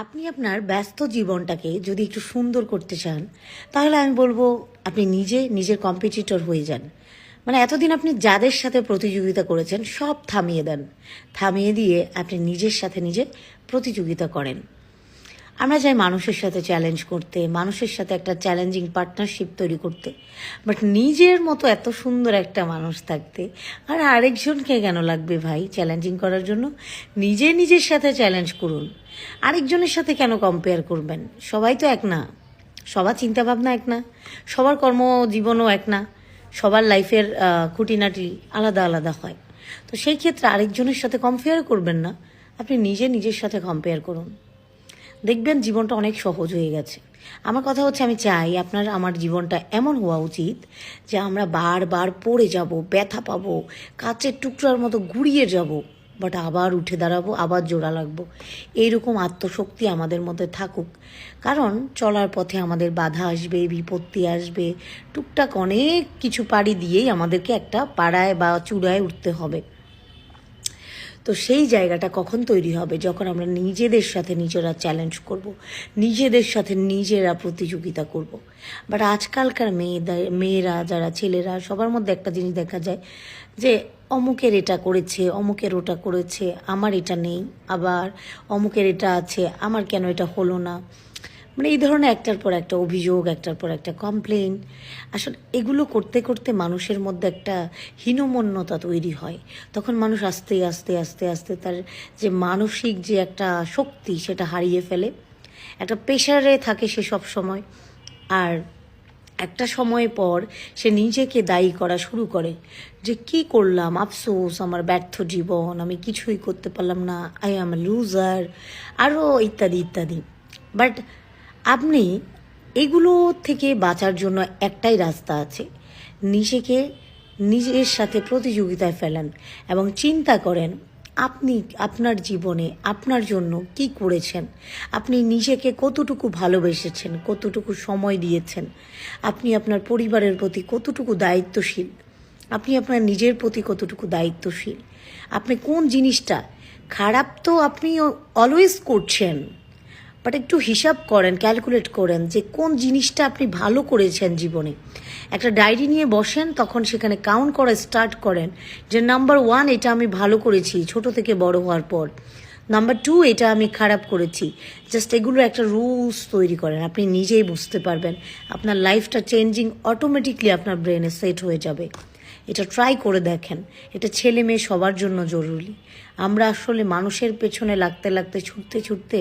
আপনি আপনার ব্যস্ত জীবনটাকে যদি একটু সুন্দর করতে চান, তাহলে আমি বলবো আপনি নিজের কম্পিটিটর হয়ে যান। মানে এতদিন আপনি যাদের সাথে প্রতিযোগিতা করেছেন সব থামিয়ে দেন। থামিয়ে দিয়ে আপনি নিজের সাথে নিজে প্রতিযোগিতা করেন। আমরা চাই মানুষের সাথে চ্যালেঞ্জ করতে, মানুষের সাথে একটা চ্যালেঞ্জিং পার্টনারশিপ তৈরি করতে, বাট নিজের মতো এত সুন্দর একটা মানুষ থাকতে আর আরেকজনকে কেন লাগবে ভাই চ্যালেঞ্জিং করার জন্য? নিজের সাথে চ্যালেঞ্জ করুন, আরেকজনের সাথে কেন কম্পেয়ার করবেন? সবাই তো এক না, সবার চিন্তাভাবনা এক না, সবার কর্মজীবনও এক না, সবার লাইফের খুঁটিনাটি আলাদা আলাদা হয়। তো সেই ক্ষেত্রে আরেকজনের সাথে কম্পেয়ার করবেন না, আপনি নিজের সাথে কম্পেয়ার করুন। দেখবেন জীবনটা অনেক সহজ হয়ে গেছে। আমার কথা হচ্ছে, আমি চাই আমার জীবনটা এমন হওয়া উচিত যে আমরা বারবার পড়ে যাব, ব্যথা পাবো, কাচের টুকরার মতো গুড়িয়ে যাব, বাট আবার উঠে দাঁড়াবো, আবার জোড়া লাগবো। এইরকম আত্মশক্তি আমাদের মধ্যে থাকুক। কারণ চলার পথে আমাদের বাধা আসবে, বিপত্তি আসবে, টুকটাক অনেক কিছু পাড়ি দিয়েই আমাদেরকে একটা পাড়ায় বা চূড়ায় উঠতে হবে। তো সেই জায়গাটা কখন তৈরি হবে? যখন আমরা নিজেদের সাথে নিজেরা চ্যালেঞ্জ করব, নিজেদের সাথে নিজেরা প্রতিযোগিতা করব। বাট আজকালকার মেয়েরা যারা ছেলেরা, সবার মধ্যে একটা জিনিস দেখা যায় যে অমুকের এটা করেছে, অমুকের ওটা করেছে, আমার এটা নেই, আবার অমুকের এটা আছে, আমার কেন এটা হলো না। মানে এই ধরনের একটার পর একটা অভিযোগ, একটার পর একটা কমপ্লেন। আসলে এগুলো করতে করতে মানুষের মধ্যে একটা হীনমন্যতা তৈরি হয়। তখন মানুষ আস্তে আস্তে আস্তে আস্তে তার যে মানসিক যে একটা শক্তি সেটা হারিয়ে ফেলে, একটা প্রেশারে থাকে সে সব সময়। আর একটা সময় পর সে নিজেকে দায়ী করা শুরু করে যে কি করলাম, আফসোস, আমার ব্যর্থ জীবন, আমি কিছুই করতে পারলাম না, আই এম লুজার, আরও ইত্যাদি ইত্যাদি। বাট আপনি এগুলো থেকে বাঁচার জন্য একটাই রাস্তা আছে। নিজেকে নিজের সাথে প্রতিযোগিতায় ফেলেন এবং চিন্তা করেন আপনি আপনার জীবনে আপনার জন্য কি করেছেন, আপনি নিজেকে কতটুকু ভালোবেসেছেন, কতটুকু সময় দিয়েছেন, আপনি আপনার পরিবারের প্রতি কতটুকু দায়িত্বশীল, আপনি আপনার নিজের প্রতি কতটুকু দায়িত্বশীল, আপনি কোন জিনিসটা খারাপ তো আপনি অলওয়েজ করছেন, বাট একটু হিসাব করেন, ক্যালকুলেট করেন যে কোন জিনিসটা আপনি ভালো করেছেন জীবনে। একটা ডায়েরি নিয়ে বসেন, তখন সেখানে কাউন্ট করা স্টার্ট করেন যে নাম্বার 1 এটা আমি ভালো করেছি ছোট থেকে বড় হওয়ার পর, নাম্বার 2 এটা আমি খারাপ করেছি। জাস্ট এগুলো একটা রুলস তৈরি করেন, আপনি নিজেই বুঝতে পারবেন আপনার লাইফটা চেঞ্জিং অটোমেটিকলি আপনার ব্রেনে সেট হয়ে যাবে। এটা ট্রাই করে দেখেন, এটা ছেলে মেয়ে সবার জন্য জরুরি। আমরা আসলে মানুষের পেছনে লাগতে লাগতে ছুটতে ছুটতে